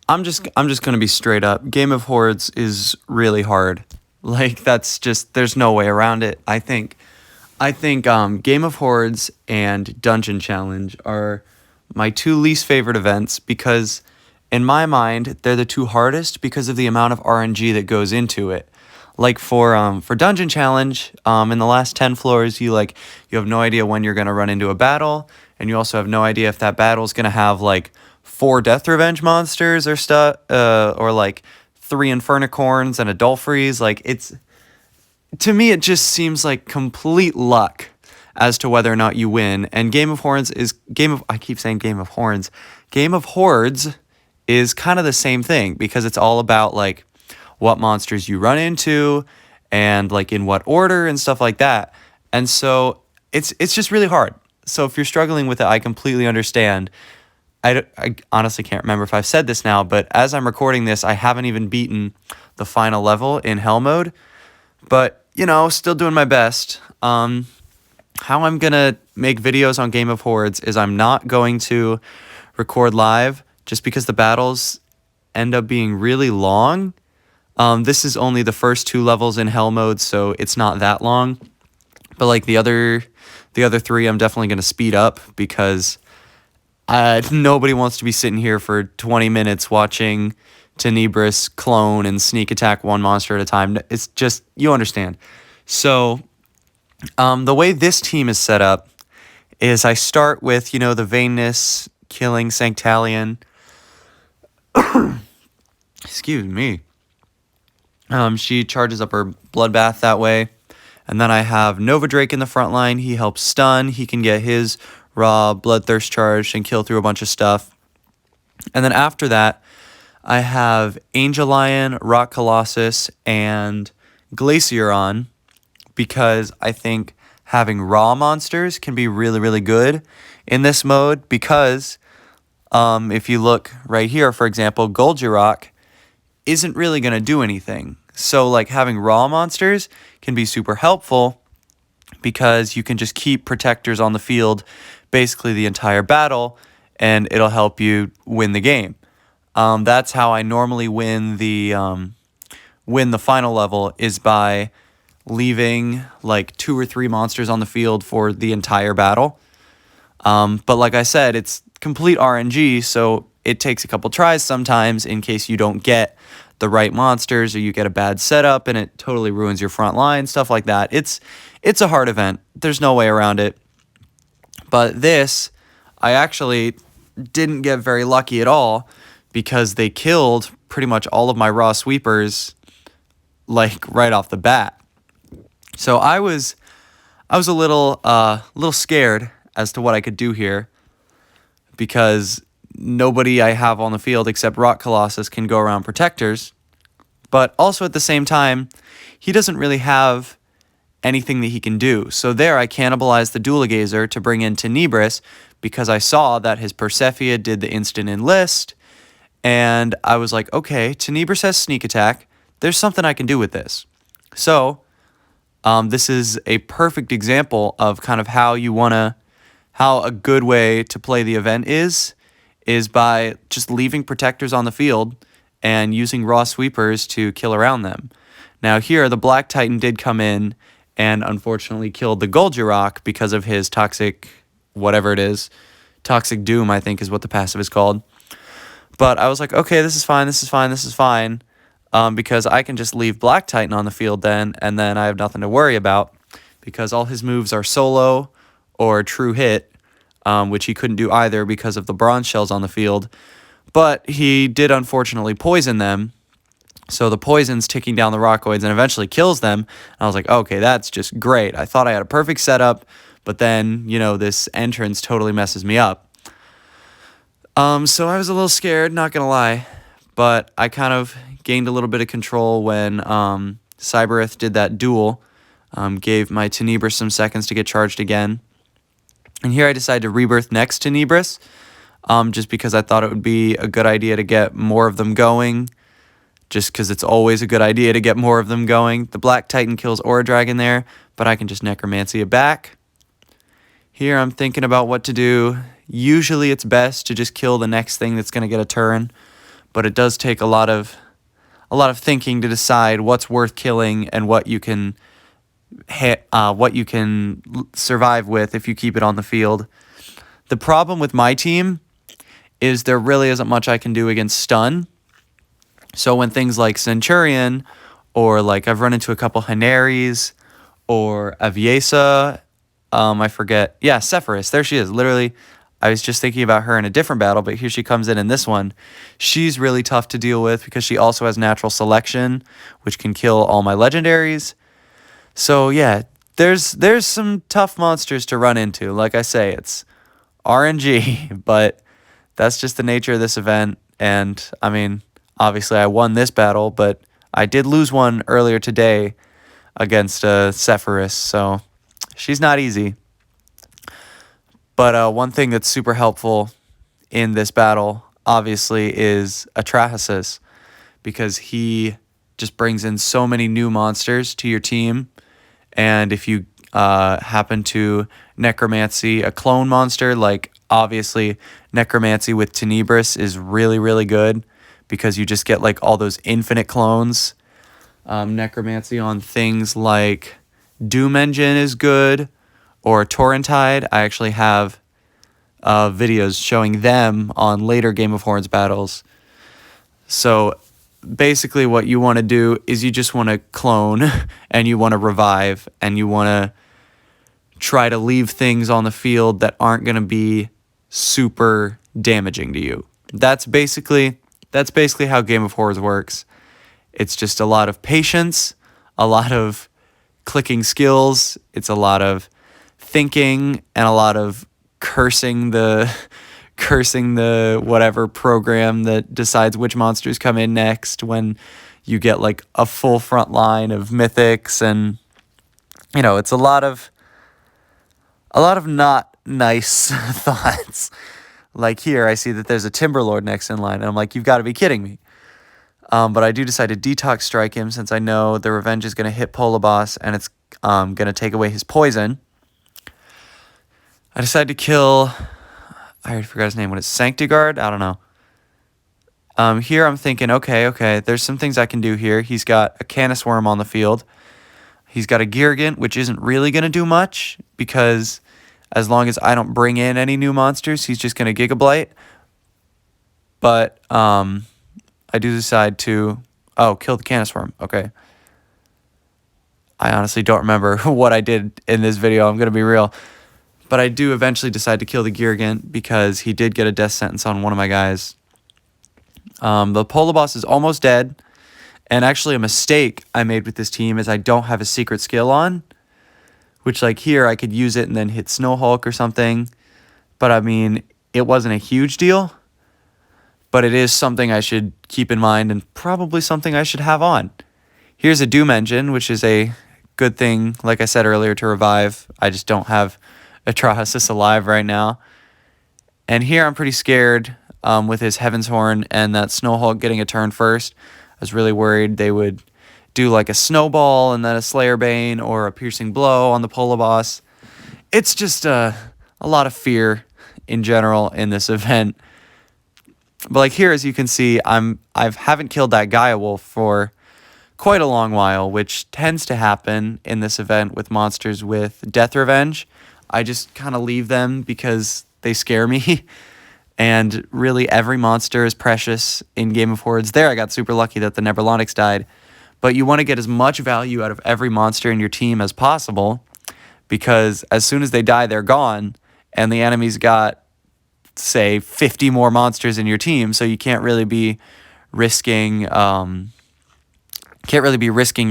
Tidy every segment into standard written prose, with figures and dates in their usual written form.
I'm just gonna be straight up. Game of Hordes is really hard. Like that's just there's no way around it. I think Game of Hordes and Dungeon Challenge are my two least favorite events because in my mind they're the two hardest because of the amount of RNG that goes into it. Like for Dungeon Challenge, in the last 10 floors you have no idea when you're gonna run into a battle, and you also have no idea if that battle is gonna have like 4 Death Revenge monsters or stuff, or like 3 Infernicorns and a Dolphries. Like it's to me it just seems like complete luck as to whether or not you win. And Game of Horns is I keep saying Game of Horns. Game of Hordes is kind of the same thing because it's all about like what monsters you run into and like in what order and stuff like that. And so it's just really hard. So if you're struggling with it, I completely understand. I honestly can't remember if I've said this now, but as I'm recording this, I haven't even beaten the final level in Hell mode. But, still doing my best. How I'm going to make videos on Game of Hordes is I'm not going to record live just because the battles end up being really long. This is only the first 2 levels in Hell mode, so it's not that long. But like the other 3, I'm definitely going to speed up because nobody wants to be sitting here for 20 minutes watching Tenebris clone and sneak attack one monster at a time. It's just, you understand. So the way this team is set up is I start with, the Vainness killing Sanctalion. Excuse me. She charges up her Bloodbath that way. And then I have Nova Drake in the front line. He helps stun. He can get his raw Bloodthirst charged and kill through a bunch of stuff. And then after that, I have Angel Lion, Rock Colossus, and Glacier on because I think having raw monsters can be really, really good in this mode because if you look right here, for example, Golgirock isn't really going to do anything. So like having raw monsters can be super helpful because you can just keep protectors on the field basically the entire battle and it'll help you win the game. That's how I normally win the final level is by leaving like 2 or 3 monsters on the field for the entire battle. But like I said, it's complete RNG, so it takes a couple tries sometimes in case you don't get the right monsters or you get a bad setup and it totally ruins your front line, stuff like that. It's a hard event. There's no way around it. But this, I actually didn't get very lucky at all because they killed pretty much all of my raw sweepers like right off the bat. So I was a little scared as to what I could do here because nobody I have on the field except Rock Colossus can go around protectors. But also at the same time, he doesn't really have anything that he can do. So there I cannibalized the Dualigazer to bring in Tenebris because I saw that his Persephia did the instant enlist. And I was like, okay, Tenebris has sneak attack. There's something I can do with this. So this is a perfect example of kind of how a good way to play the event is by just leaving protectors on the field and using raw sweepers to kill around them. Now here, the Black Titan did come in and unfortunately killed the Golgirock because of his toxic, whatever it is, Toxic Doom, I think is what the passive is called. But I was like, okay, this is fine, because I can just leave Black Titan on the field then, and then I have nothing to worry about because all his moves are solo or true hit, which he couldn't do either because of the bronze shells on the field. But he did unfortunately poison them, so the poison's ticking down the Rockoids and eventually kills them. And I was like, okay, that's just great. I thought I had a perfect setup, but then, this entrance totally messes me up. So I was a little scared, not gonna lie, but I kind of gained a little bit of control when Cybereth did that duel, gave my Tenebris some seconds to get charged again. And here I decided to rebirth next Tenebris, just because I thought it would be a good idea to get more of them going, just because it's always a good idea to get more of them going. The Black Titan kills Aura Dragon there, but I can just Necromancy it back. Here I'm thinking about what to do. Usually it's best to just kill the next thing that's going to get a turn, but it does take a lot of thinking to decide what's worth killing and what you can survive with if you keep it on the field. The problem with my team is there really isn't much I can do against stun. So when things like Centurion, or like I've run into a couple Haneries, or Aviesa, I forget. Yeah, Sephiroth. There she is. Literally, I was just thinking about her in a different battle, but here she comes in this one. She's really tough to deal with because she also has natural selection, which can kill all my legendaries. So yeah, there's some tough monsters to run into. Like I say, it's RNG, but that's just the nature of this event. And I mean, obviously I won this battle, but I did lose one earlier today against Sephiroth, so she's not easy. But one thing that's super helpful in this battle, obviously, is Atrahasis, because he just brings in so many new monsters to your team. And if you happen to necromancy a clone monster, like obviously necromancy with Tenebris is really, really good, because you just get like all those infinite clones. Necromancy on things like Doom Engine is good, or Torrentide. I actually have videos showing them on later Game of Hordes battles. So basically what you want to do is you just want to clone and you want to revive and you want to try to leave things on the field that aren't going to be super damaging to you. That's basically how Game of Hordes works. It's just a lot of patience, a lot of clicking skills, it's a lot of thinking, and a lot of cursing the whatever program that decides which monsters come in next when you get like a full front line of mythics. And you know, it's a lot of not nice thoughts. Like here I see that there's a Timberlord next in line and I'm like, you've got to be kidding me. But I do decide to detox strike him since I know the revenge is going to hit Poloboss and it's going to take away his poison. I decide to kill, I already forgot his name. What is it, Sanctigard? I don't know. Here I'm thinking, okay, there's some things I can do here. He's got a Canis Worm on the field. He's got a Geargant, which isn't really going to do much because as long as I don't bring in any new monsters, he's just going to Giga Blight. But I do decide to, kill the Canis Worm. Okay. I honestly don't remember what I did in this video. I'm going to be real. But I do eventually decide to kill the Geargant because he did get a death sentence on one of my guys. The Poloboss is almost dead. And actually a mistake I made with this team is I don't have a secret skill on. Which like here I could use it and then hit Snow Hulk or something. But I mean, it wasn't a huge deal. But it is something I should keep in mind and probably something I should have on. Here's a Doom Engine, which is a good thing, like I said earlier, to revive. I just don't have Atrahasis alive right now. And here I'm pretty scared with his Heaven's Horn and that Snow Hulk getting a turn first. I was really worried they would do like a Snowball and then a Slayer Bane or a Piercing Blow on the Poloboss. It's just a lot of fear in general in this event. But like here, as you can see, I haven't killed that Gaia Wolf for quite a long while, which tends to happen in this event with monsters with Death Revenge. I just kind of leave them because they scare me. And really every monster is precious in Game of Hordes. There I got super lucky that the Neverlonix died. But you want to get as much value out of every monster in your team as possible, because as soon as they die, they're gone. And the enemy's got, say, 50 more monsters in your team, so you can't really be risking your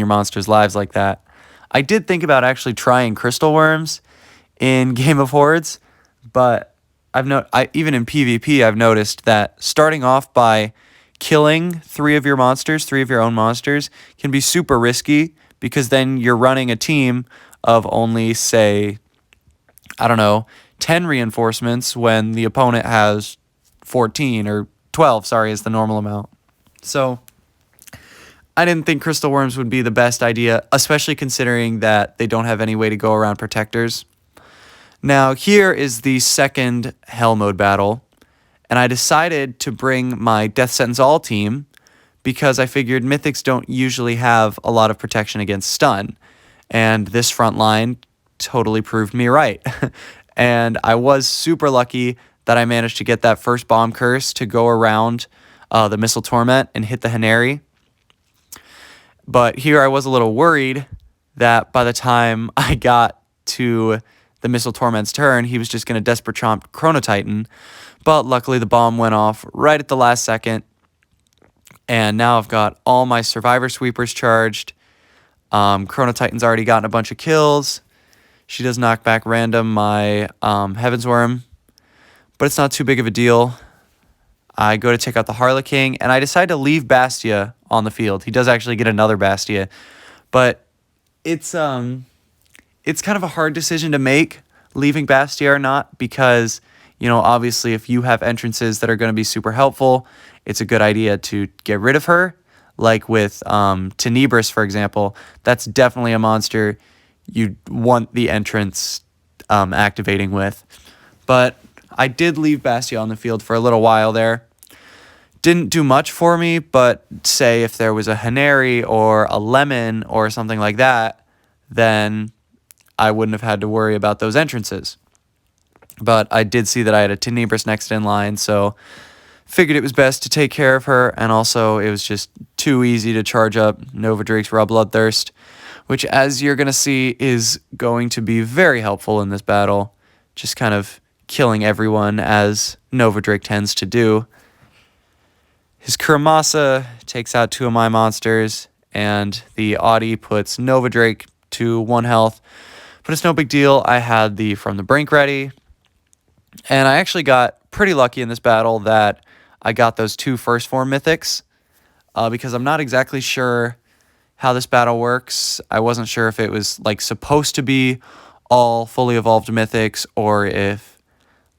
monsters' lives like that. I did think about actually trying Crystal Worms in Game of Hordes, but even in PvP, I've noticed that starting off by killing three of your own monsters, can be super risky, because then you're running a team of only, say, I don't know, 10 reinforcements when the opponent has 14 or 12, is the normal amount. So I didn't think Crystal Worms would be the best idea, especially considering that they don't have any way to go around protectors. Now here is the second Hell Mode battle, And I decided to bring my Death Sentence All team because I figured Mythics don't usually have a lot of protection against stun. And this front line totally proved me right. And I was super lucky that I managed to get that first bomb curse to go around the Missile Torment and hit the Haneri. But here I was a little worried that by the time I got to the Missile Torment's turn, he was just going to Desperate Chomp Chrono Titan. But luckily the bomb went off right at the last second. And now I've got all my Survivor Sweepers charged. Chrono Titan's already gotten a bunch of kills. She does knock back random my Heaven's Worm. But it's not too big of a deal. I go to take out the Harlequin, and I decide to leave Bastia on the field. He does actually get another Bastia, but it's kind of a hard decision to make, leaving Bastia or not, because, you know, obviously if you have entrances that are going to be super helpful, it's a good idea to get rid of her. Like with Tenebris, for example, that's definitely a monster you want the entrance activating with. But I did leave Bastia on the field for a little while there. Didn't do much for me, but say if there was a Haneri or a Lemon or something like that, then I wouldn't have had to worry about those entrances. But I did see that I had a Tenebris next in line, so figured it was best to take care of her, and also it was just too easy to charge up Nova Drake's Raw Bloodthirst, which, as you're going to see, is going to be very helpful in this battle, just kind of killing everyone, as Nova Drake tends to do. His Kuramasa takes out 2 of my monsters, and the Audi puts Nova Drake to 1 health. But it's no big deal. I had the From the Brink ready, and I actually got pretty lucky in this battle that I got those 2 first form mythics, because I'm not exactly sure how this battle works. I wasn't sure if it was like supposed to be all fully evolved mythics, or if,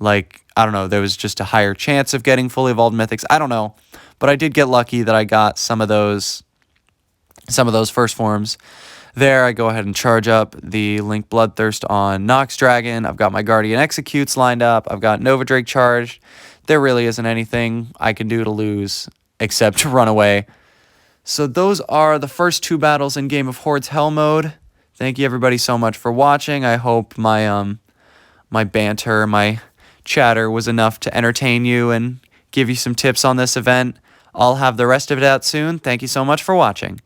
like, I don't know, there was just a higher chance of getting fully evolved mythics. I don't know. But I did get lucky that I got some of those first forms. There, I go ahead and charge up the Link Bloodthirst on Nox Dragon. I've got my Guardian Executes lined up. I've got Nova Drake charged. There really isn't anything I can do to lose except to run away. So those are the first 2 battles in Game of Hordes Hell Mode. Thank you everybody so much for watching. I hope my my banter, my chatter was enough to entertain you and give you some tips on this event. I'll have the rest of it out soon. Thank you so much for watching.